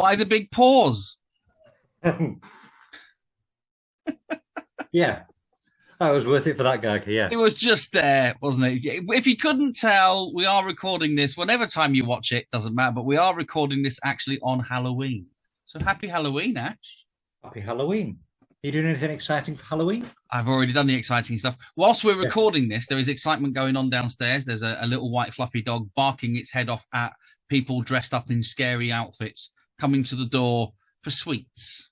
Why the big paws? Yeah. That was worth it for that gag, yeah. It was just there, wasn't it? If you couldn't tell, we are recording this whenever time you watch it, doesn't matter, but we are recording this actually on Halloween. So happy Halloween, Ash. Happy Halloween. Are you doing anything exciting for Halloween? I've already done the exciting stuff. Whilst we're recording this, there is excitement going on downstairs. There's a little white fluffy dog barking its head off at people dressed up in scary outfits coming to the door for sweets.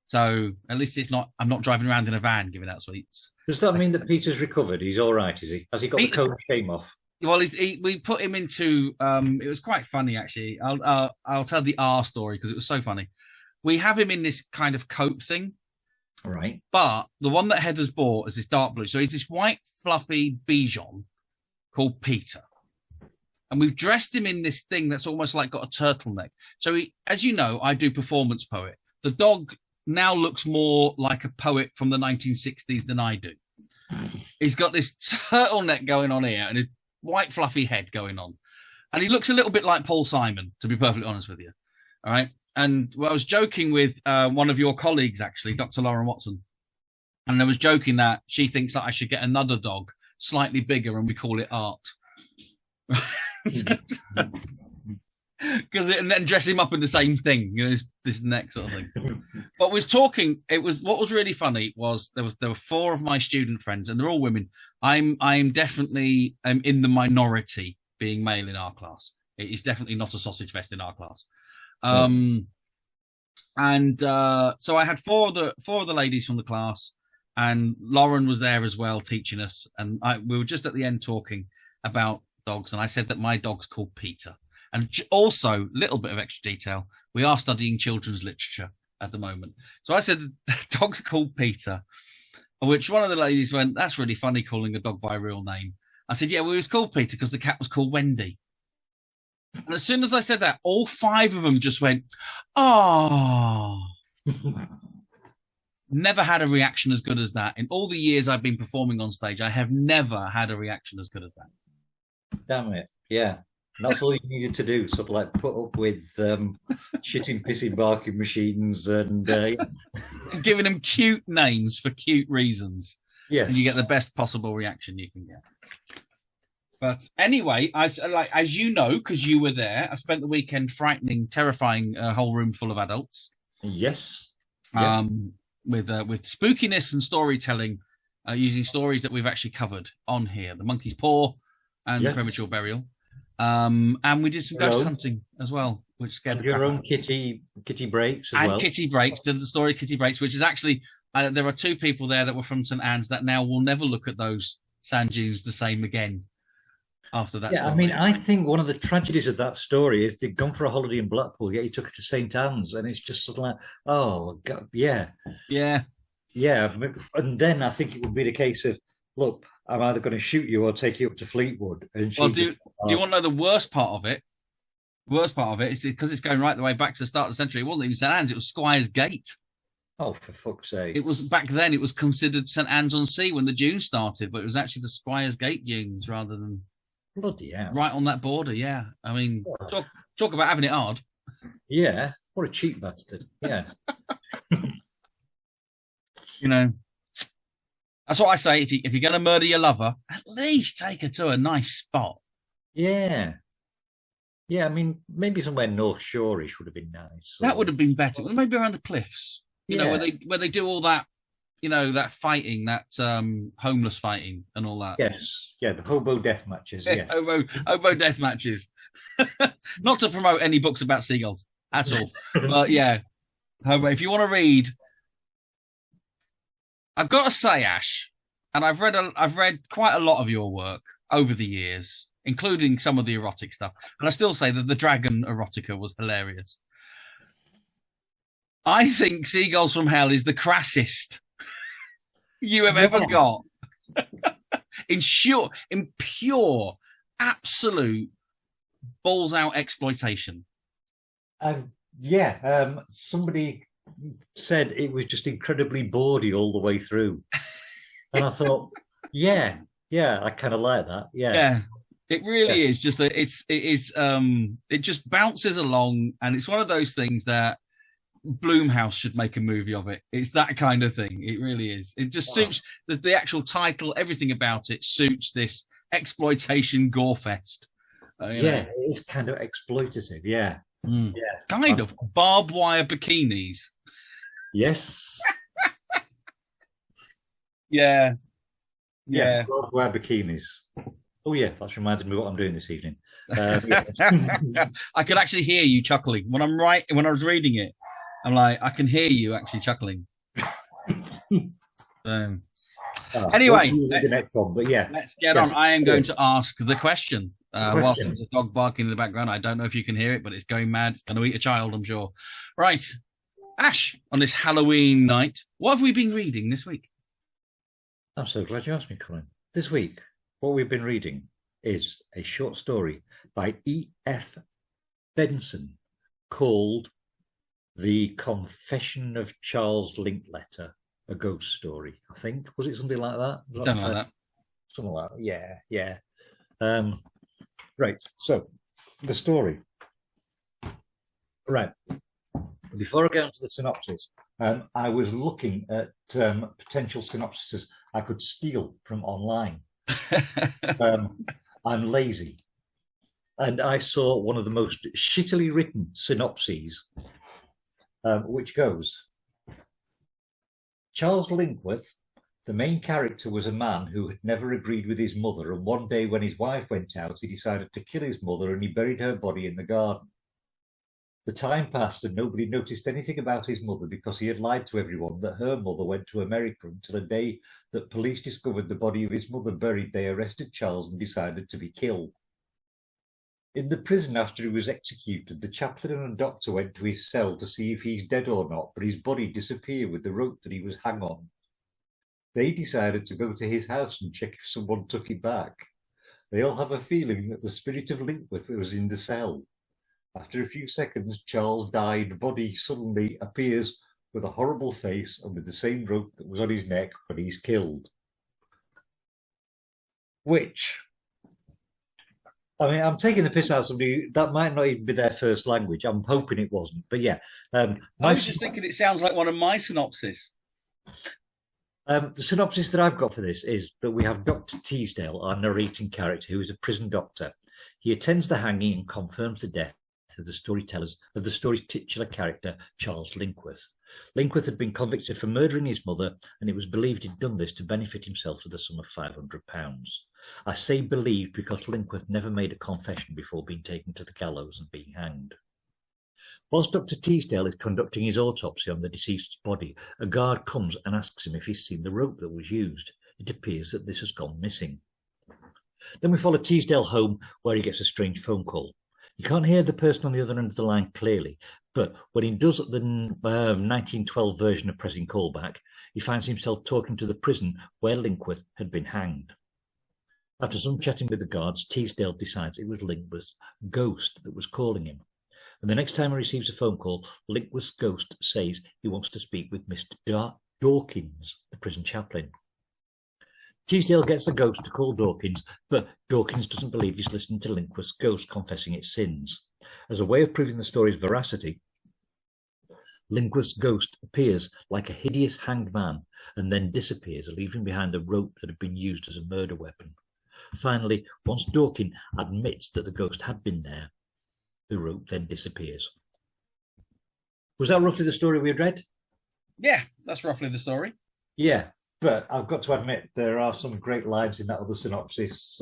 So at least I'm not driving around in a van giving out sweets. Does that mean that Peter's recovered? He's all right, is he? Has he got the cone of shame off? Well, we put him into. It was quite funny actually. I'll tell the R story because it was so funny. We have him in this kind of coat thing, right? But the one that Heather's bought is this dark blue. So he's this white fluffy Bichon called Peter, and we've dressed him in this thing that's almost like got a turtleneck. So as you know, I do performance poet. The dog now looks more like a poet from the 1960s than I do. He's got this turtleneck going on here and his white fluffy head going on. And he looks a little bit like Paul Simon, to be perfectly honest with you. All right. And I was joking with one of your colleagues, actually, Dr. Lauren Watson. And I was joking that she thinks that I should get another dog, slightly bigger, and we call it Art. And then dress him up in the same thing, this neck sort of thing. But was talking. What was really funny was there were four of my student friends, and they're all women. I'm definitely in the minority being male in our class. It is definitely not a sausage fest in our class. So I had four of the ladies from the class, and Lauren was there as well teaching us, and we were just at the end talking about dogs, and I said that my dog's called Peter. And also, little bit of extra detail, we are studying children's literature at the moment. So I said, the dog's called Peter, which one of the ladies went, that's really funny calling a dog by a real name. I said, yeah, well, it was called Peter because the cat was called Wendy. And as soon as I said that, all five of them just went, oh. Never had a reaction as good as that. In all the years I've been performing on stage, I have never had a reaction as good as that. Damn it. Yeah. And that's all you needed to do, sort of like put up with shitting, pissing, barking machines and giving them cute names for cute reasons. Yes. And you get the best possible reaction you can get. But anyway, as you know, because you were there, I spent the weekend terrifying a whole room full of adults. Yes. With spookiness and storytelling, using stories that we've actually covered on here: the monkey's paw and premature burial. And we did some ghost hunting as well, which scared your own Kitty Breaks as well. And Kitty Breaks, did the story Kitty Breaks, which is actually there are two people there that were from St Anne's that now will never look at those sand dunes the same again after that. Yeah, story. I mean, I think one of the tragedies of that story is they'd gone for a holiday in Blackpool, yet he took her to St Anne's, and it's just sort of like, oh God, yeah. And then I think it would be the case of, look, I'm either going to shoot you or take you up to Fleetwood. And do you want to know the worst part of it? Worst part of it is because it's going right the way back to the start of the century. It wasn't even St Anne's; it was Squires Gate. Oh, for fuck's sake! It was back then. It was considered St Anne's on Sea when the dunes started, but it was actually the Squires Gate dunes rather than bloody hell. Right on that border. Yeah, I mean, talk about having it hard. Yeah, what a cheap bastard. Yeah, That's what I say. If you're going to murder your lover, at least take her to a nice spot. Yeah. I mean, maybe somewhere North Shore-ish would have been nice. That would have been better. Maybe around the cliffs. You know, where they do all that. That fighting, that homeless fighting, and all that. Yes. Yeah, the hobo death matches. Yes. Hobo death matches. Not to promote any books about seagulls at all, but yeah, hobo. If you want to read. I've got to say, Ash, and I've read quite a lot of your work over the years, including some of the erotic stuff, and I still say that the dragon erotica was hilarious. I think Seagulls from Hell is the crassest you have ever got. in pure, absolute balls out exploitation. Somebody said it was just incredibly bawdy all the way through. And I thought, I kind of like that. Yeah. It really is just that it just bounces along, and it's one of those things that Bloomhouse should make a movie of it. It's that kind of thing. It really is. It just suits the actual title. Everything about it suits this exploitation gore fest. Yeah, it is kind of exploitative. Yeah, yeah, kind of barbed wire bikinis. Yes. Yeah. Barbed wire bikinis. Oh yeah, that's reminded me what I'm doing this evening. I could actually hear you chuckling when I was reading it. I'm like, I can hear you actually chuckling. Anyway, the next one, but yeah, let's get on. I am going to ask the question. Whilst there's a dog barking in the background, I don't know if you can hear it, but it's going mad. It's going to eat a child, I'm sure. Right, Ash, on this Halloween night, what have we been reading this week? I'm so glad you asked me, Colin. This week, what we've been reading is a short story by E F Benson called The Confession of Charles Linkworth, a ghost story, I think. Was it something like that? Something like that. Something like that, yeah. Right, so the story. Right, before I go into the synopsis, I was looking at potential synopsises I could steal from online. I'm lazy. And I saw one of the most shittily written synopses, which goes, Charles Linkworth, the main character, was a man who had never agreed with his mother, and one day when his wife went out, he decided to kill his mother and he buried her body in the garden. The time passed and nobody noticed anything about his mother because he had lied to everyone that her mother went to America until the day that police discovered the body of his mother buried. They arrested Charles and decided to be killed. In the prison after he was executed, the chaplain and a doctor went to his cell to see if he's dead or not, but his body disappeared with the rope that he was hung on. They decided to go to his house and check if someone took it back. They all have a feeling that the spirit of Linkworth was in the cell. After a few seconds, Charles' died body suddenly appears with a horrible face and with the same rope that was on his neck when he's killed. Which, I mean, I'm taking the piss out of somebody that might not even be their first language. I'm hoping it wasn't, but yeah. I was just thinking it sounds like one of my synopses. The synopsis that I've got for this is that we have Dr. Teasdale, our narrating character, who is a prison doctor. He attends the hanging and confirms the death of the story's titular character, Charles Linkworth. Linkworth had been convicted for murdering his mother, and it was believed he'd done this to benefit himself for the sum of £500. I say believed because Linkworth never made a confession before being taken to the gallows and being hanged. Whilst Dr. Teasdale is conducting his autopsy on the deceased's body, a guard comes and asks him if he's seen the rope that was used. It appears that this has gone missing. Then we follow Teasdale home, where he gets a strange phone call. He can't hear the person on the other end of the line clearly, but when he does the 1912 version of pressing callback, he finds himself talking to the prison where Linkworth had been hanged. After some chatting with the guards, Teasdale decides it was Linkworth's ghost that was calling him. And the next time he receives a phone call, Linkworth's ghost says he wants to speak with Mr. Dawkins, the prison chaplain. Teasdale gets the ghost to call Dawkins, but Dawkins doesn't believe he's listening to Linkworth's ghost confessing its sins. As a way of proving the story's veracity, Linkworth's ghost appears like a hideous hanged man and then disappears, leaving behind a rope that had been used as a murder weapon. Finally, once Dawkins admits that the ghost had been there, the rope then disappears. Was that roughly the story we had read? Yeah, that's roughly the story. Yeah, but I've got to admit there are some great lines in that other synopsis.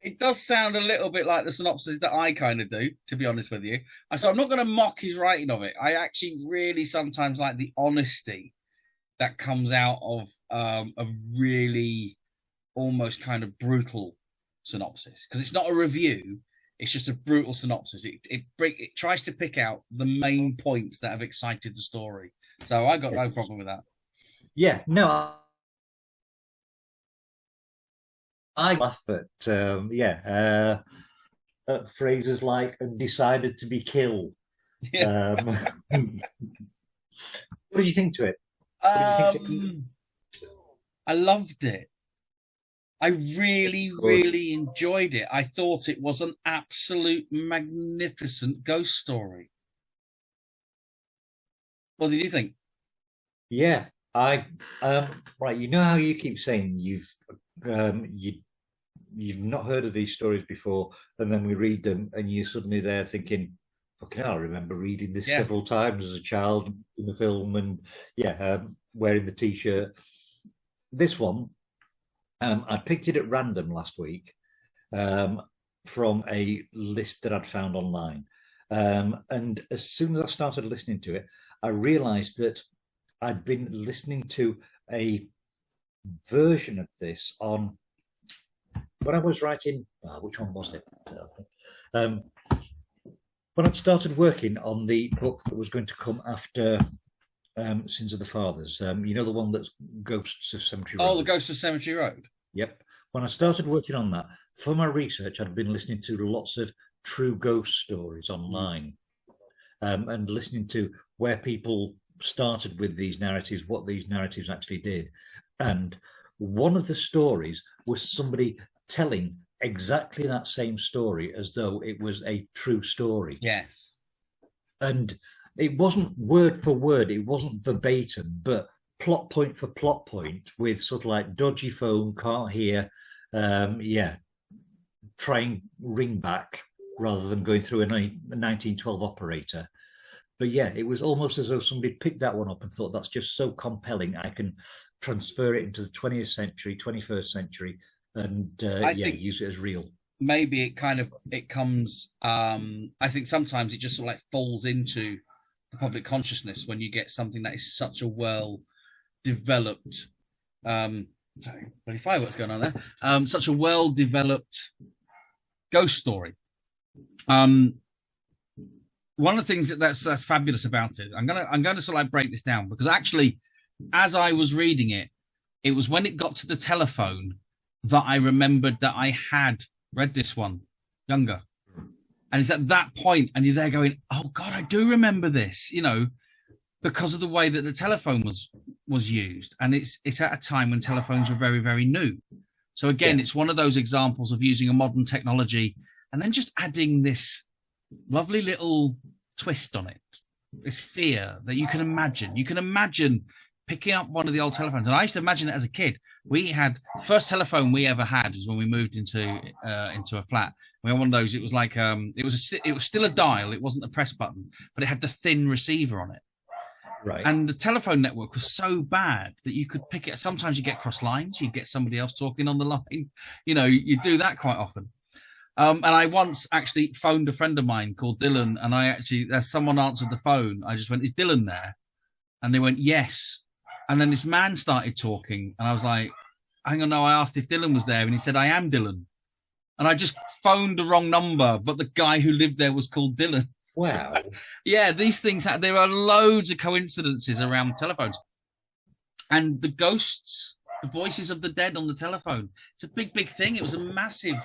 It does sound a little bit like the synopsis that I kind of do, to be honest with you. So I'm not going to mock his writing of it. I actually really sometimes like the honesty that comes out of a really almost kind of brutal synopsis, because it's not a review, it's just a brutal synopsis. It tries to pick out the main points that have excited the story. So I got no problem with that. Yeah, no, I laugh at phrases like "and decided to be killed." Yeah. What did you think to it? I loved it. I really, really enjoyed it. I thought it was an absolute magnificent ghost story. What did you think? Yeah, I right. You know how you keep saying you've not heard of these stories before, and then we read them, and you're suddenly there thinking, "Okay, I remember reading this Yeah. several times as a child in the film," and wearing the T-shirt. This one, I picked it at random last week um, from a list that I'd found online, and as soon as I started listening to it, I realised that I'd been listening to a version of this on when I was writing. Which one was it? Um, when I'd started working on the book that was going to come after Sins of the Fathers, you know, the one that's Ghosts of Cemetery Road. Oh, the Ghosts of Cemetery Road. Yep. When I started working on that, for my research, I'd been listening to lots of true ghost stories online, and listening to where people started with these narratives, what these narratives actually did. And one of the stories was somebody telling exactly that same story as though it was a true story. Yes. And it wasn't word for word, it wasn't verbatim, but plot point for plot point with sort of like dodgy phone, can't hear, try and ring back rather than going through a 1912 operator. But yeah, it was almost as though somebody picked that one up and thought, that's just so compelling, I can transfer it into the 20th century, 21st century, and use it as real. Maybe it comes. I think sometimes it just sort of like falls into the public consciousness when you get something that is such a well developed. Sorry, bloody fireworks going on there. Such a well developed ghost story. One of the things that's fabulous about it, I'm gonna sort of like break this down, because actually, as I was reading it, it was when it got to the telephone that I remembered that I had read this one younger. And it's at that point, and you're there going, oh God, I do remember this, you know, because of the way that the telephone was used. And it's at a time when telephones were very, very new. So again, It's one of those examples of using a modern technology and then just adding this lovely little twist on it, this fear that you can imagine. You can imagine picking up one of the old telephones. And I used to imagine it as a kid. We had the first telephone we ever had was when we moved into a flat. We had one of those. It was like it was still a dial. It wasn't a press button, but it had the thin receiver on it. Right. And the telephone network was so bad that you could pick it. Sometimes you get cross lines. You get somebody else talking on the line. You know, you do that quite often. And I once actually phoned a friend of mine called Dylan, and as someone answered the phone, I just went, "Is Dylan there?" And they went, "Yes." And then this man started talking, and I was like, hang on, no, I asked if Dylan was there, and he said, "I am Dylan." And I just phoned the wrong number, but the guy who lived there was called Dylan. Wow. Yeah, these things, there are loads of coincidences around telephones. And the ghosts, the voices of the dead on the telephone, it's a big, big thing. It was a massive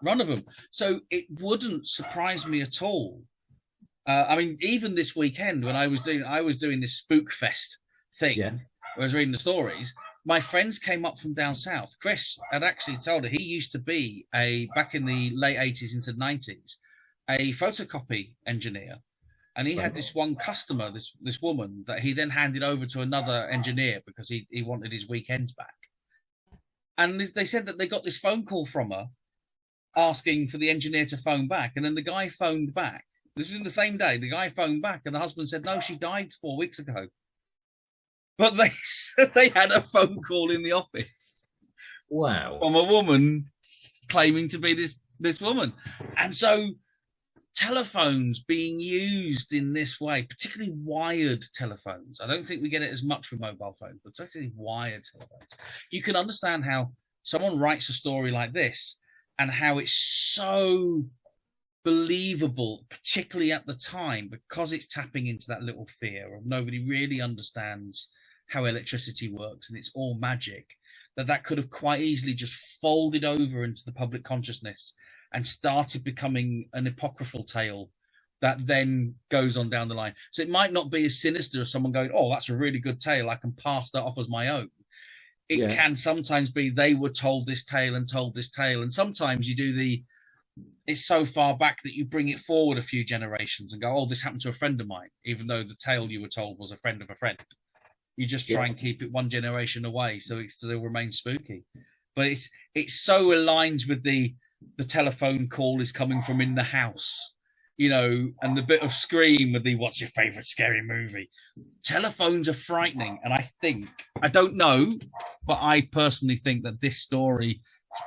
run of them. So it wouldn't surprise me at all. I mean, even this weekend when I was doing this spook fest thing, where I was reading the stories, my friends came up from down south. Chris had actually told her he used to be back in the late 80s into 90s, a photocopy engineer. And he had this one customer, this woman, that he then handed over to another engineer because he wanted his weekends back. And they said that they got this phone call from her asking for the engineer to phone back. And then the guy phoned back. This was in the same day. The guy phoned back and the husband said, no, she died 4 weeks ago. But they had a phone call in the office. Wow. From a woman claiming to be this woman. And so telephones being used in this way, particularly wired telephones. I don't think we get it as much with mobile phones, but especially wired telephones. You can understand how someone writes a story like this and how it's so believable, particularly at the time, because it's tapping into that little fear of nobody really understands how electricity works and it's all magic, that could have quite easily just folded over into the public consciousness and started becoming an apocryphal tale that then goes on down the line. So it might not be as sinister as someone going, oh, that's a really good tale, I can pass that off as my own. it can sometimes be they were told this tale and told this tale, and sometimes you do it's so far back that you bring it forward a few generations and go, oh, this happened to a friend of mine, even though the tale you were told was a friend of a friend. You just try and keep it one generation away so it still remains spooky. But it's so aligned with the telephone call is coming from in the house, you know, and the bit of scream with the what's your favorite scary movie. Telephones are frightening, and I don't know, but I personally think that this story is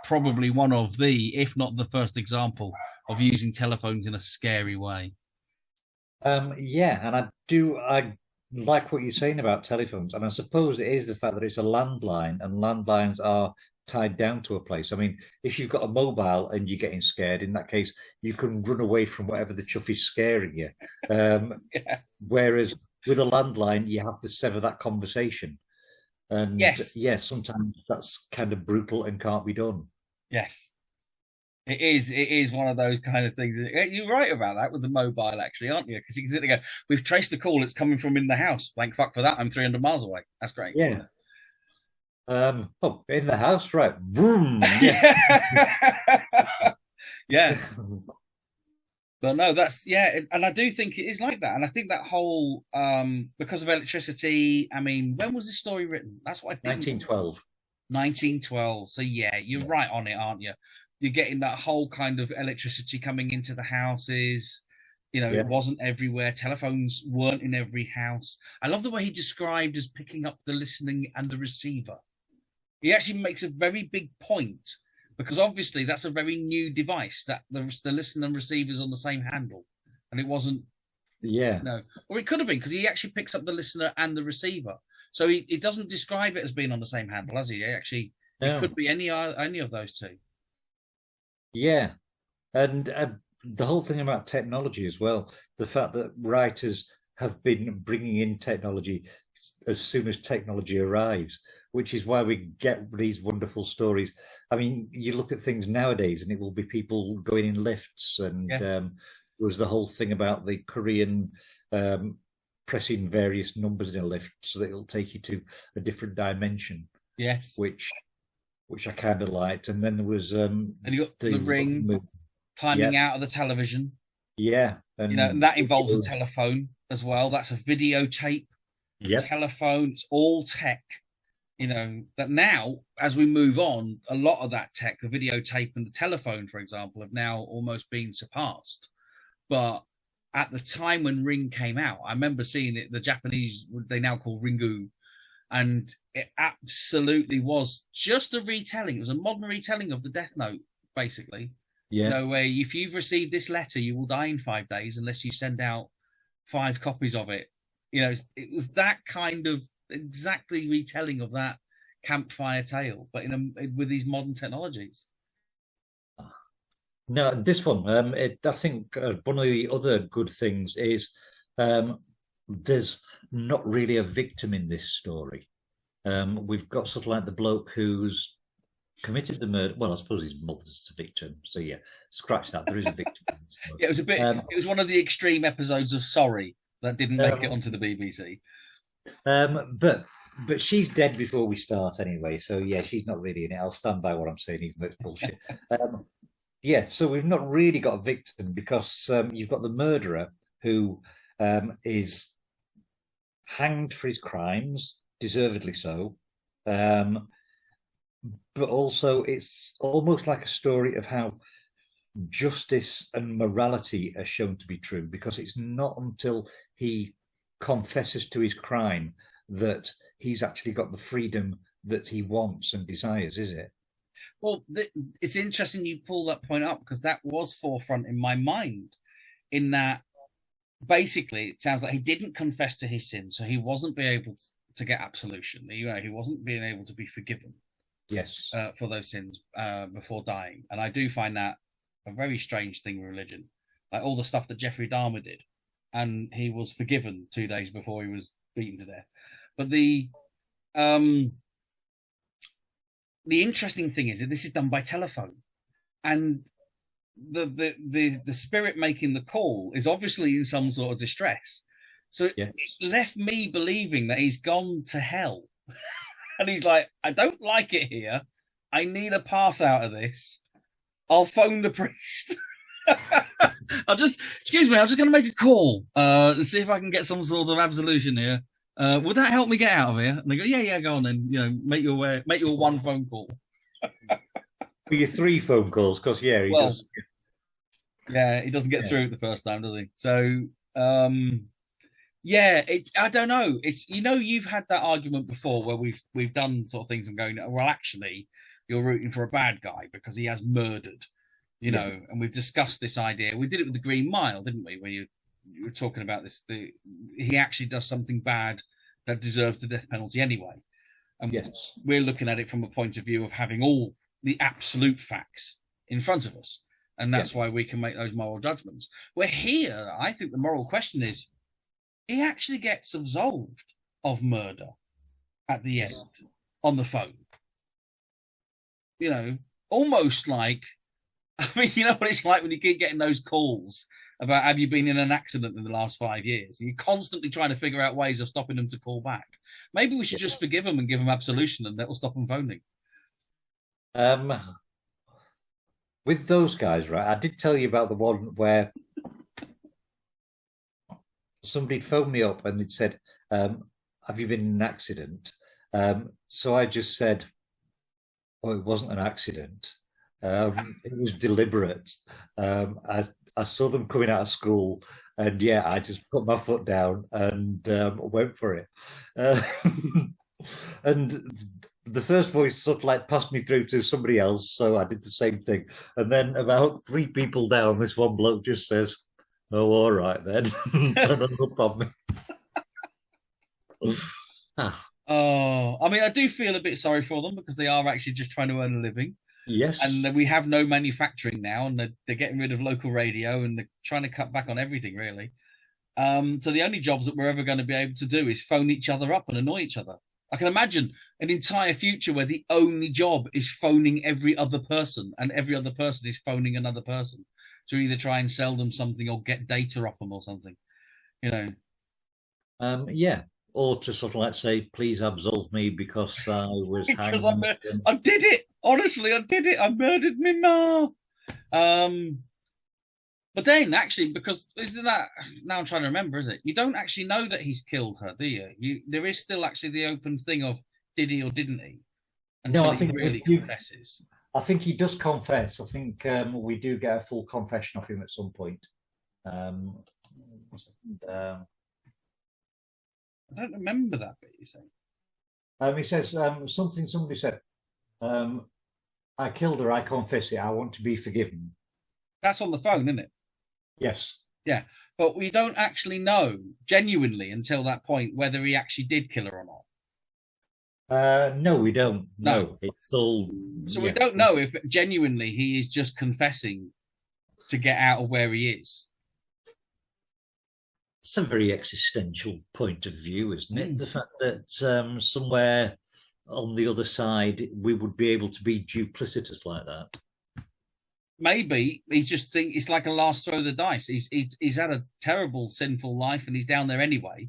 probably one of the, if not the first example of using telephones in a scary way. Yeah, and I like what you're saying about telephones, and I suppose it is the fact that it's a landline, and landlines are tied down to a place. I mean, if you've got a mobile and you're getting scared, in that case, you can run away from whatever the chuff is scaring you. Whereas with a landline, you have to sever that conversation. And yes, sometimes that's kind of brutal and can't be done. Yes. It is one of those kind of things. You're right about that with the mobile, actually, aren't you? Because you can sit there and go, we've traced the call, it's coming from in the house. Thank fuck for that. I'm 300 miles away. That's great. Yeah. In the house, right? Vroom. Yeah. Yeah. But no, and I do think it is like that. And I think that whole because of electricity, I mean, when was this story written? That's what I think. 1912. 1912. So yeah, you're right on it, aren't you? You're getting that whole kind of electricity coming into the houses. You know, it wasn't everywhere. Telephones weren't in every house. I love the way he described as picking up the listening and the receiver. He actually makes a very big point, because obviously that's a very new device, that the listen and receiver is on the same handle, and it wasn't. Yeah. No, or it could have been, because he actually picks up the listener and the receiver. So he doesn't describe it as being on the same handle, has he? Actually, it could be any of those two. Yeah, and the whole thing about technology as well, the fact that writers have been bringing in technology as soon as technology arrives, which is why we get these wonderful stories. I mean, you look at things nowadays and it will be people going in lifts, and there was the whole thing about the Korean pressing various numbers in a lift so that it'll take you to a different dimension. Yes. Which I kind of liked. And then there was and you got the ring climbing out of the television. Yeah. And, and that involves a telephone as well. That's a videotape, telephone, it's all tech. That now, as we move on, a lot of that tech, the videotape and the telephone, for example, have now almost been surpassed. But at the time when Ring came out, I remember seeing it, the Japanese, they now call Ringu, and it absolutely was just a retelling. It was a modern retelling of the Death Note, basically. Yeah. Where if you've received this letter, you will die in 5 days unless you send out 5 copies of it. It was that kind of exactly retelling of that campfire tale, but with these modern technologies. No, this one, I think one of the other good things is there's not really a victim in this story. We've got sort of like the bloke who's committed the murder. Well, I suppose his mother's a victim. So yeah, scratch that. There is a victim. Yeah, it was a bit. It was one of the extreme episodes of Sorry that didn't make it onto the BBC. But she's dead before we start anyway. So yeah, she's not really in it. I'll stand by what I'm saying, even though it's bullshit. Yeah, so we've not really got a victim, because you've got the murderer who is hanged for his crimes, deservedly so. But also it's almost like a story of how justice and morality are shown to be true, because it's not until he confesses to his crime that he's actually got the freedom that he wants and desires, is it? Well, it's interesting you pull that point up, because that was forefront in my mind, in that basically it sounds like he didn't confess to his sin, so he wasn't being able to get absolution. He wasn't being able to be forgiven. Yes, for those sins before dying. And I do find that a very strange thing with religion, like all the stuff that Jeffrey Dahmer did, and he was forgiven 2 days before he was beaten to death. But the interesting thing is that this is done by telephone, and the spirit making the call is obviously in some sort of distress. So it left me believing that he's gone to hell And he's like, I don't like it here. I need a pass out of this. I'll phone the priest. Excuse me, I'm just going to make a call to see if I can get some sort of absolution here. Would that help me get out of here? And they go, yeah, go on then. Make your one phone call. Your 3 phone calls, because he does. Yeah, he doesn't get through it the first time, does he? So, I don't know. It's you've had that argument before where we've done sort of things and going, well, actually, you're rooting for a bad guy because he has murdered, and we've discussed this idea. We did it with the Green Mile, didn't we? When you were talking about this, he actually does something bad that deserves the death penalty anyway. And yes, we're looking at it from a point of view of having all the absolute facts in front of us. And that's why we can make those moral judgments. Where here, I think the moral question is, he actually gets absolved of murder at the end on the phone. Almost like, I mean, you know what it's like when you keep getting those calls about, have you been in an accident in the last 5 years? And you're constantly trying to figure out ways of stopping them to call back. Maybe we should just forgive them and give them absolution, and that will stop them phoning. With those guys, right, I did tell you about the one where somebody phoned me up and they'd said, have you been in an accident? So I just said, oh, it wasn't an accident. It was deliberate. I saw them coming out of school, and I just put my foot down and went for it. And the first voice sort of like passed me through to somebody else, so I did the same thing. And then about 3 people down, this one bloke just says, "Oh, all right then," and hung up on me. Oh, I mean, I do feel a bit sorry for them because they are actually just trying to earn a living. Yes. And we have no manufacturing now, and they're getting rid of local radio, and they're trying to cut back on everything, really. So the only jobs that we're ever going to be able to do is phone each other up and annoy each other. I can imagine an entire future where the only job is phoning every other person, and every other person is phoning another person to either try and sell them something or get data off them or something, Or to sort of like say, please absolve me because I was because I did it. Honestly, I did it. I murdered my ma. But then, actually, because isn't that now? I'm trying to remember. Is it? You don't actually know that he's killed her, do you? There is still actually the open thing of did he or didn't he? No, I think he really confesses. I think he does confess. I think we do get a full confession of him at some point. I don't remember that bit. You say? He says something. Somebody said, "I killed her. I confess it. I want to be forgiven." That's on the phone, isn't it? Yes. Yeah, but we don't actually know genuinely until that point whether he actually did kill her or not. No, we don't. No, it's all. So we don't know if genuinely he is just confessing to get out of where he is. It's a very existential point of view, isn't it? The fact that somewhere on the other side we would be able to be duplicitous like that. Maybe he's just it's like a last throw of the dice. He's had a terrible sinful life and he's down there anyway.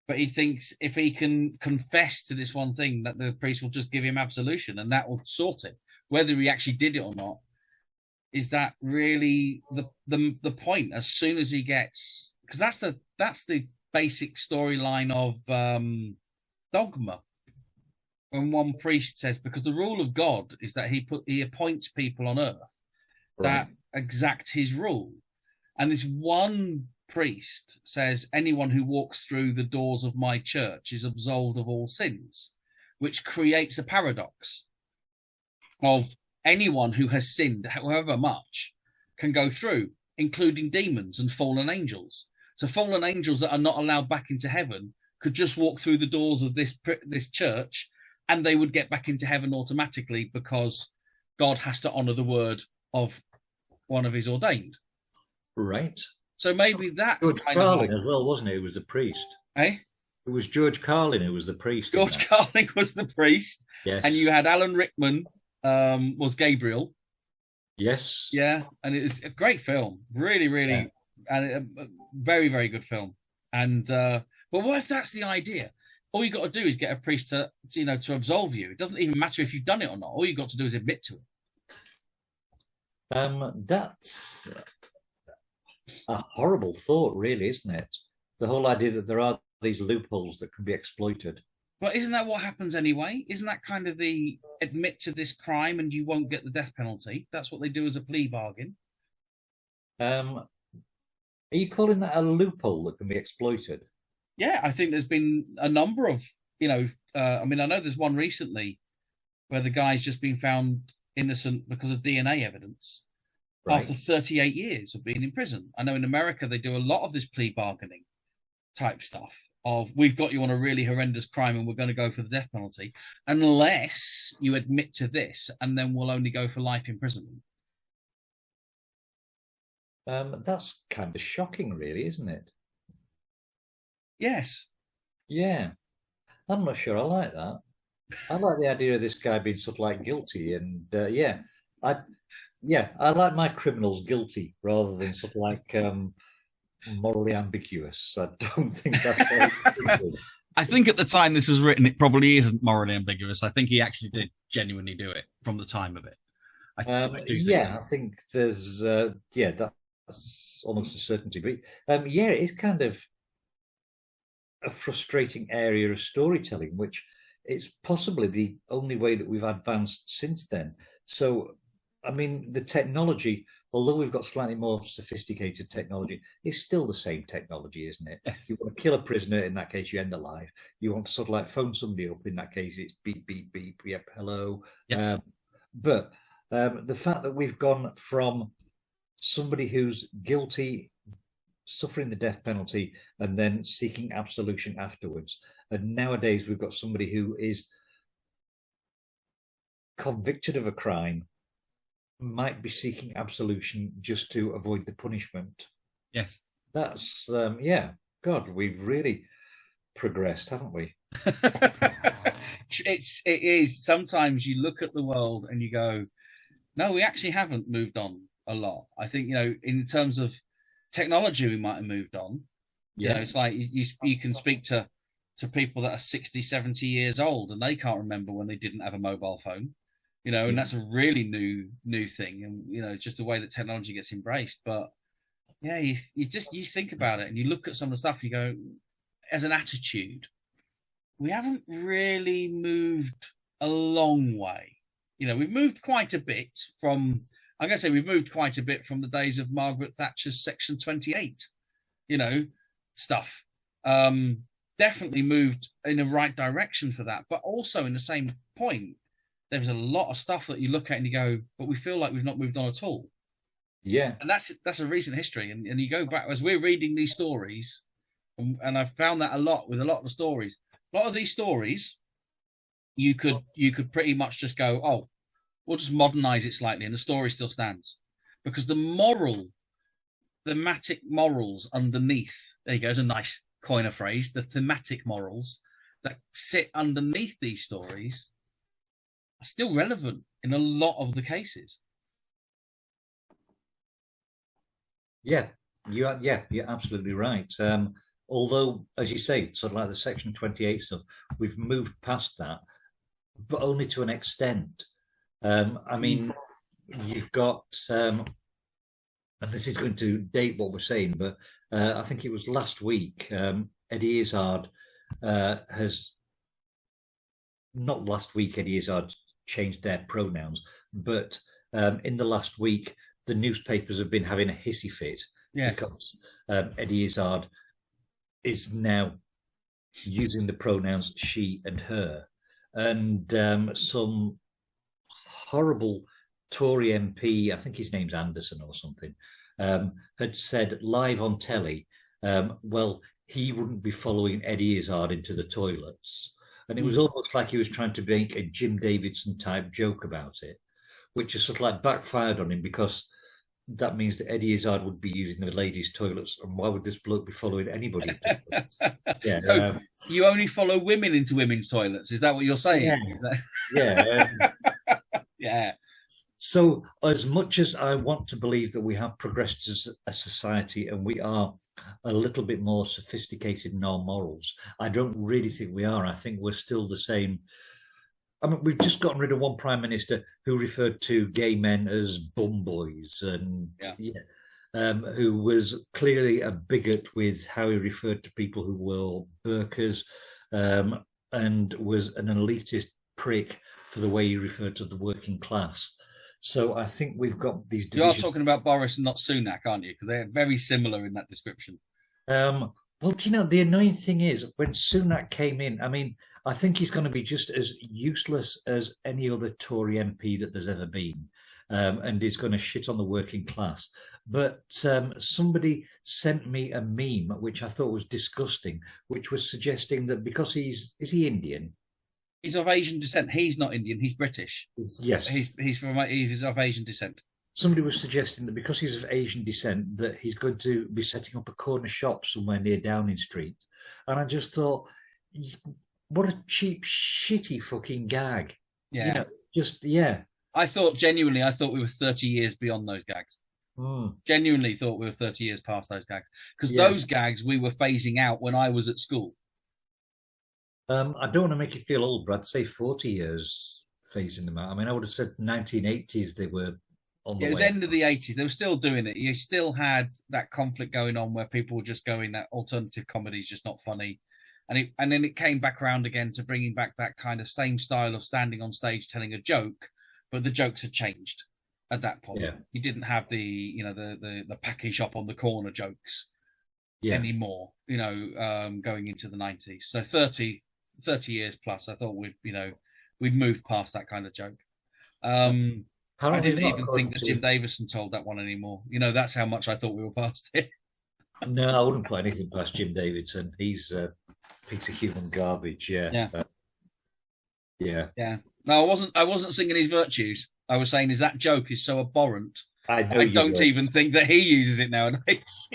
But he thinks if he can confess to this one thing, that the priest will just give him absolution and that will sort it. Whether he actually did it or not, is that really the point? As soon as he gets, because that's the basic storyline of dogma. When one priest says, because the rule of God is that he appoints people on earth that exact his rule. And this one priest says, anyone who walks through the doors of my church is absolved of all sins, which creates a paradox of anyone who has sinned, however much, can go through, including demons and fallen angels. So fallen angels that are not allowed back into heaven could just walk through the doors of this church and they would get back into heaven automatically because God has to honor the word of one of his ordained. Right. So maybe that's George Carlin as well, wasn't it? It was the priest. Eh? It was George Carlin who was the priest. George Carlin was the priest. Yes. And you had Alan Rickman was Gabriel. Yes. Yeah. And it was a great film. Really, really, and a very, very good film. And but what if that's the idea? all you got to do is get a priest to absolve you. It doesn't even matter if you've done it or not. All you got to do is admit to it. That's a horrible thought, really, isn't it? The whole idea that there are these loopholes that can be exploited. Well, isn't that what happens anyway? Isn't that kind of the admit to this crime and you won't get the death penalty? That's what they do as a plea bargain. Are you calling that a loophole that can be exploited? Yeah, I think there's been a number of, I know there's one recently where the guy's just been found innocent because of DNA evidence after 38 years of being in prison. I know in America they do a lot of this plea bargaining type stuff of, we've got you on a really horrendous crime and we're going to go for the death penalty unless you admit to this, and then we'll only go for life imprisonment. That's kind of shocking, really, isn't it? Yes. Yeah. I'm not sure I like that. I like the idea of this guy being sort of like guilty, and I like my criminals guilty rather than sort of like morally ambiguous. I don't think that's very I think at the time this was written, it probably isn't morally ambiguous. I think he actually did genuinely do it from the time of it. I think there's that's almost a certainty. But it is kind of a frustrating area of storytelling, which it's possibly the only way that we've advanced since then. So, I mean, the technology, although we've got slightly more sophisticated technology, it's still the same technology, isn't it? Yes. You want to kill a prisoner, in that case, you end the life. You want to sort of like phone somebody up, in that case, it's beep, beep, beep, yep, hello. Yep. But the fact that we've gone from somebody who's guilty, suffering the death penalty, and then seeking absolution afterwards. And nowadays we've got somebody who is convicted of a crime, might be seeking absolution just to avoid the punishment. Yes. That's, God, we've really progressed, haven't we? It is. Sometimes you look at the world and you go, no, we actually haven't moved on a lot. I think, in terms of technology, we might have moved on. Yeah. It's like you can speak to people that are 60, 70 years old and they can't remember when they didn't have a mobile phone, and that's a really new thing. And, just the way that technology gets embraced. But yeah, you think about it and you look at some of the stuff, you go, as an attitude, we haven't really moved a long way. We've moved quite a bit from, I'm going to say we've moved quite a bit from the days of Margaret Thatcher's Section 28, stuff. Definitely moved in the right direction for that. But also in the same point, there's a lot of stuff that you look at and you go, but we feel like we've not moved on at all. Yeah. And that's a recent history. And you go back, as we're reading these stories, and I've found that a lot with a lot of the stories. A lot of these stories, you could pretty much just go, oh, we'll just modernize it slightly and the story still stands. Because the thematic morals underneath, there you go, there's a nice coiner phrase, the thematic morals that sit underneath these stories are still relevant in a lot of the cases. Yeah, you're absolutely right. Although, as you say, sort of like the Section 28 stuff, we've moved past that, but only to an extent. I mean, you've got, and this is going to date what we're saying, but I think it was last week, Eddie Izzard has, not last week, Eddie Izzard changed their pronouns, but in the last week, the newspapers have been having a hissy fit because Eddie Izzard is now using the pronouns she and her. And some horrible Tory MP, I think his name's Anderson or something, had said live on telly, well, he wouldn't be following Eddie Izzard into the toilets. And it was almost like he was trying to make a Jim Davidson type joke about it, which is sort of like backfired on him because that means that Eddie Izzard would be using the ladies' toilets, and why would this bloke be following anybody? So you only follow women into women's toilets? Is that what you're saying? Yeah. Yeah. So, as much as I want to believe that we have progressed as a society and we are a little bit more sophisticated in our morals, I don't really think we are. I think we're still the same. I mean, we've just gotten rid of one prime minister who referred to gay men as bum boys, and who was clearly a bigot with how he referred to people who wore burqas, and was an elitist prick for the way he referred to the working class. So I think we've got these divisions. You are talking about Boris and not Sunak, aren't you? Because they're very similar in that description. Well, the annoying thing is when Sunak came in, I mean, I think he's going to be just as useless as any other Tory MP that there's ever been, and he's going to shit on the working class. But somebody sent me a meme, which I thought was disgusting, which was suggesting that because is he Indian? He's of Asian descent. He's not Indian. He's British. Yes. He's of Asian descent. Somebody was suggesting that because he's of Asian descent, that he's going to be setting up a corner shop somewhere near Downing Street. And I just thought, what a cheap, shitty fucking gag. Yeah. I thought we were 30 years beyond those gags. Genuinely thought we were 30 years past those gags. Because those gags we were phasing out when I was at school. I don't want to make you feel old, but I'd say 40 years phasing them out. I mean, I would have said 1980s they were on the way. It was end of the 80s. They were still doing it. You still had that conflict going on where people were just going, that alternative comedy is just not funny. And then it came back around again to bringing back that kind of same style of standing on stage telling a joke, but the jokes had changed at that point. Yeah. You didn't have the packy shop on the corner jokes anymore, going into the 90s. So 30 years plus, I thought we'd moved past that kind of joke. I didn't even think that Jim Davison told that one anymore. That's how much I thought we were past it. No, I wouldn't put anything past Jim Davidson. He's a piece of human garbage. Yeah. No, I wasn't singing his virtues. I was saying that joke is so abhorrent. I don't even think that he uses it nowadays.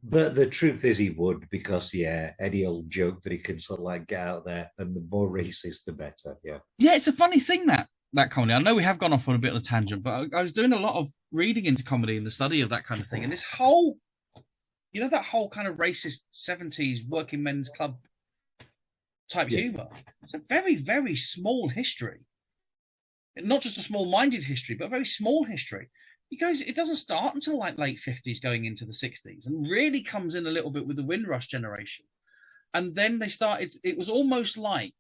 But the truth is he would, because any old joke that he can sort of get out there, and the more racist the better. Yeah, it's a funny thing that comedy. I know we have gone off on a bit of a tangent, but I was doing a lot of reading into comedy and the study of that kind of thing. And this whole, that whole kind of racist 70s working men's club type humor. It's a very, very small history. Not just a small-minded history, but a very small history. It doesn't start until late 50s going into the 60s, and really comes in a little bit with the Windrush generation. And then they started, it was almost like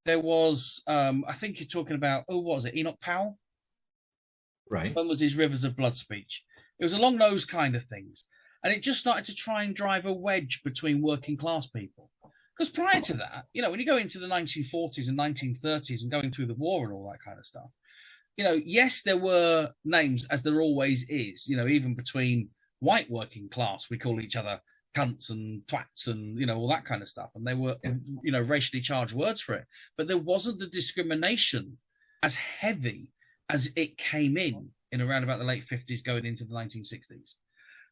there was, I think you're talking about, what was it, Enoch Powell? Right. When was his Rivers of Blood speech? It was along those kind of things. And it just started to try and drive a wedge between working class people. Because prior to that, when you go into the 1940s and 1930s and going through the war and all that kind of stuff, yes, there were names, as there always is, even between white working class, we call each other cunts and twats and, all that kind of stuff. And they were, racially charged words for it. But there wasn't the discrimination as heavy as it came in around about the late 50s going into the 1960s.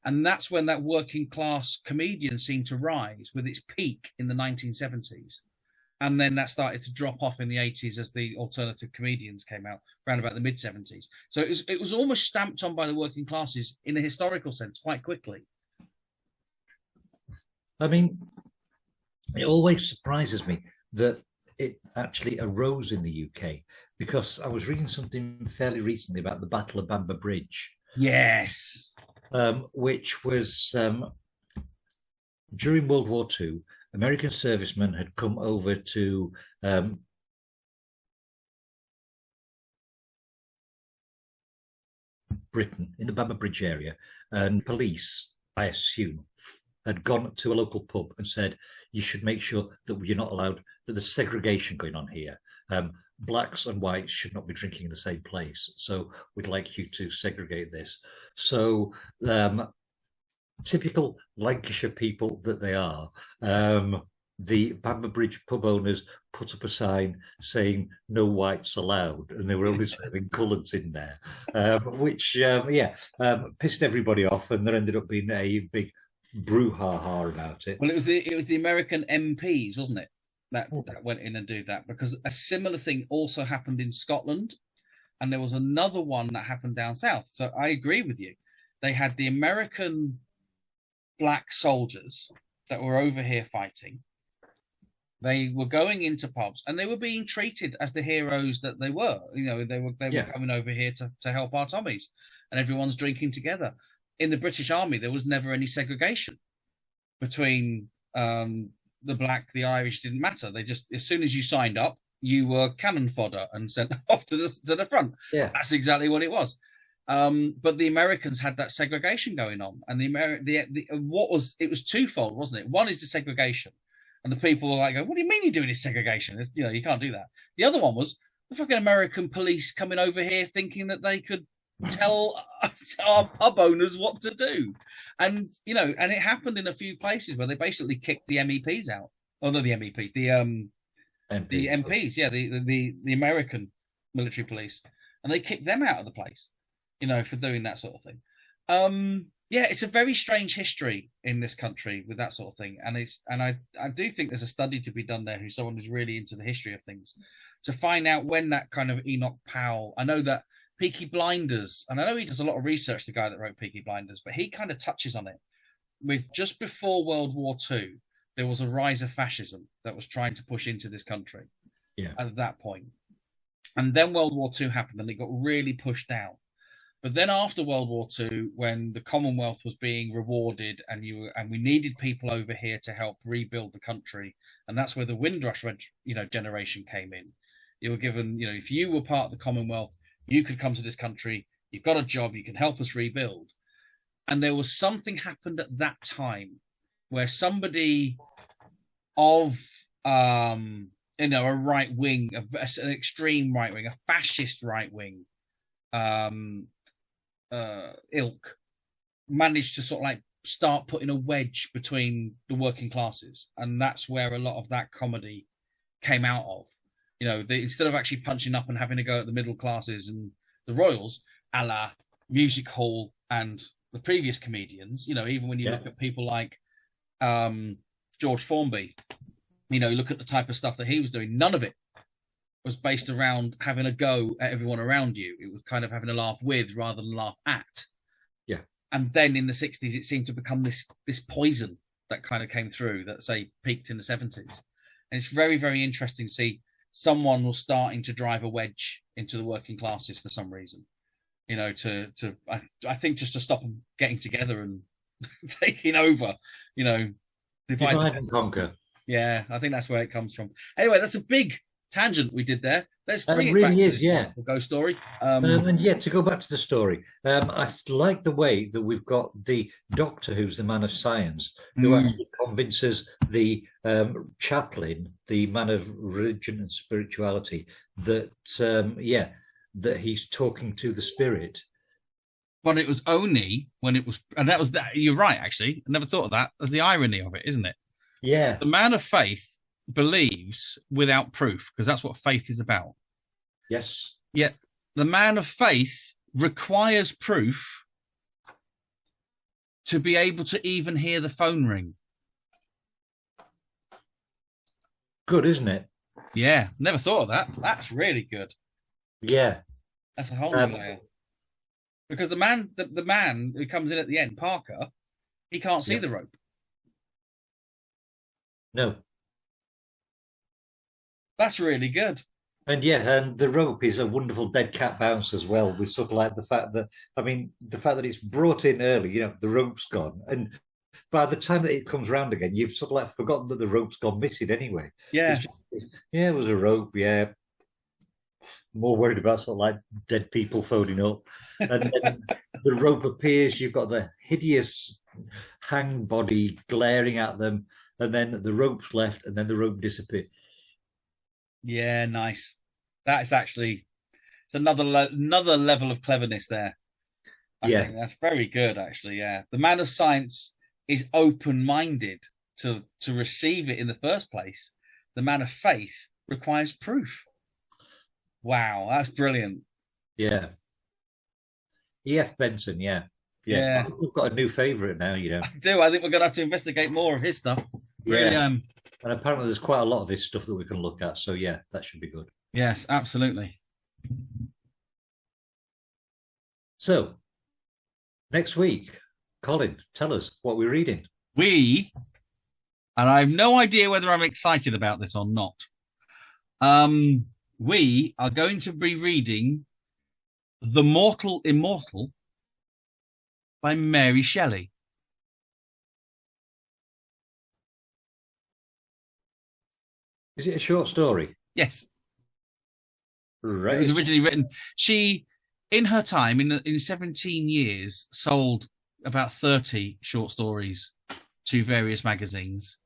And that's when that working class comedian seemed to rise with its peak in the 1970s. And then that started to drop off in the 80s as the alternative comedians came out around about the mid-70s. So it was almost stamped on by the working classes in a historical sense quite quickly. I mean, it always surprises me that it actually arose in the UK, because I was reading something fairly recently about the Battle of Bamber Bridge. Yes. Which was during World War II. American servicemen had come over to Britain in the Bamber Bridge area, and police, I assume, had gone to a local pub and said, you should make sure that you're not allowed, that there's segregation going on here. Blacks and whites should not be drinking in the same place. So we'd like you to segregate this. So typical Lancashire people that they are, the Bamber Bridge pub owners put up a sign saying no whites allowed, and they were only serving coloureds in there, which pissed everybody off, and there ended up being a big brouhaha about it. Well, it was the American MPs, wasn't it, that went in and did that, because a similar thing also happened in Scotland. and there was another one that happened down south. So I agree with you. They had the American black soldiers that were over here fighting. They were going into pubs and they were being treated as the heroes that they were. They were coming over here to help our Tommies, and everyone's drinking together. In the British Army, there was never any segregation between the black, the Irish. Didn't matter. They just, as soon as you signed up, you were cannon fodder and sent off to the front. Yeah, that's exactly what it was. But the Americans had that segregation going on, and it was twofold, wasn't it? One is the segregation, and the people were like, "What do you mean you're doing this segregation? You can't do that." The other one was the fucking American police coming over here thinking that they could tell our pub owners what to do, and and it happened in a few places where they basically kicked the MEPs out. Oh no, the MEPs, the MPs, yeah, the American military police, and they kicked them out of the place. For doing that sort of thing. It's a very strange history in this country with that sort of thing. And I do think there's a study to be done there someone who's really into the history of things to find out when that kind of Enoch Powell. I know that Peaky Blinders, and I know he does a lot of research, the guy that wrote Peaky Blinders, but he kind of touches on it. With just before World War II, there was a rise of fascism that was trying to push into this country at that point. And then World War II happened and it got really pushed down. But then after World War II, when the Commonwealth was being rewarded and we needed people over here to help rebuild the country, and that's where the Windrush generation came in. You were given, if you were part of the Commonwealth, you could come to this country, you've got a job, you can help us rebuild. And there was something happened at that time where somebody of a right wing, an extreme right wing, a fascist right wing, ilk managed to sort of start putting a wedge between the working classes, and that's where a lot of that comedy came out of. Instead of actually punching up and having to go at the middle classes and the royals, a la Music Hall and the previous comedians, even when you look at people like George Formby, look at the type of stuff that he was doing, none of it was based around having a go at everyone around you. It was kind of having a laugh with rather than laugh at. Yeah. And then in the 60s, it seemed to become this poison that kind of came through that, say, peaked in the 70s. And it's very, very interesting to see someone was starting to drive a wedge into the working classes for some reason. I think just to stop them getting together and taking over, divide and conquer. Yeah, I think that's where it comes from. Anyway, that's a big tangent we did there. Let's bring it really back to this ghost story. To go back to the story, I like the way that we've got the doctor, who's the man of science, who actually convinces the chaplain, the man of religion and spirituality, that that he's talking to the spirit. But it was only when it was, and that was that. You're right, actually. I never thought of that. That's the irony of it, isn't it? Yeah. The man of faith believes without proof, because that's what faith is about. Yes. Yet the man of faith requires proof to be able to even hear the phone ring. Good, isn't it? Yeah, never thought of that. That's really good. Yeah. That's a whole new layer. Because the man who comes in at the end, Parker, he can't see the rope. No. That's really good. And and the rope is a wonderful dead cat bounce as well, with sort of like the fact that it's brought in early, the rope's gone. And by the time that it comes round again, you've sort of like forgotten that the rope's gone missing anyway. Yeah. It was a rope, yeah. More worried about sort of like dead people phoning up. And then the rope appears, you've got the hideous hanged body glaring at them, and then the rope's left, and then the rope disappears. Yeah, nice. It's another level of cleverness there. I think that's very good, actually. Yeah, the man of science is open-minded to receive it in the first place. The man of faith requires proof. Wow, that's brilliant. Yeah. E F Benson, yeah. I think we've got a new favourite now, I do. I think we're going to have to investigate more of his stuff. Really, And apparently there's quite a lot of his stuff that we can look at. So, that should be good. Yes, absolutely. So, next week, Colin, tell us what we're reading. And I have no idea whether I'm excited about this or not. We are going to be reading The Mortal Immortal by Mary Shelley. Is it a short story? Yes. Right. It was originally written. She, in her time, in 17 years, sold about 30 short stories to various magazines.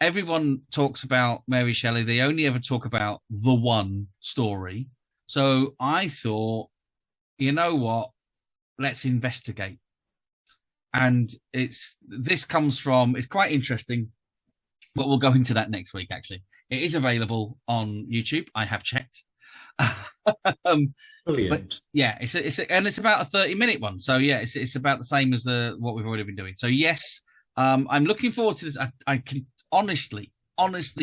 Everyone talks about Mary Shelley. They only ever talk about the one story. So I thought, you know what? Let's investigate. And it's quite interesting, but we'll go into that next week, actually. It is available on YouTube. I have checked. Brilliant. But yeah, it's about a 30-minute one. So yeah, it's about the same as what we've already been doing. So yes, I'm looking forward to this. I can honestly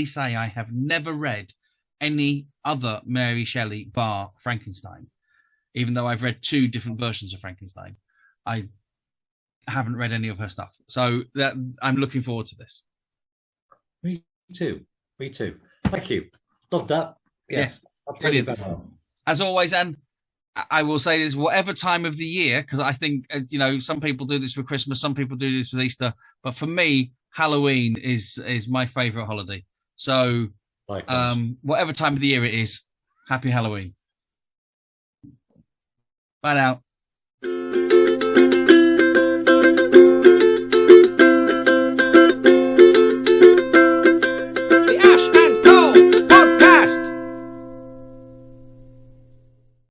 say I have never read any other Mary Shelley bar Frankenstein, even though I've read 2 different versions of Frankenstein. I haven't read any of her stuff. So that I'm looking forward to this. Me too. Thank you. Love that. Yes. Brilliant. As always, and I will say this, whatever time of the year, because I think, some people do this for Christmas, some people do this for Easter, but for me, Halloween is my favourite holiday. So whatever time of the year it is, happy Halloween. Bye now.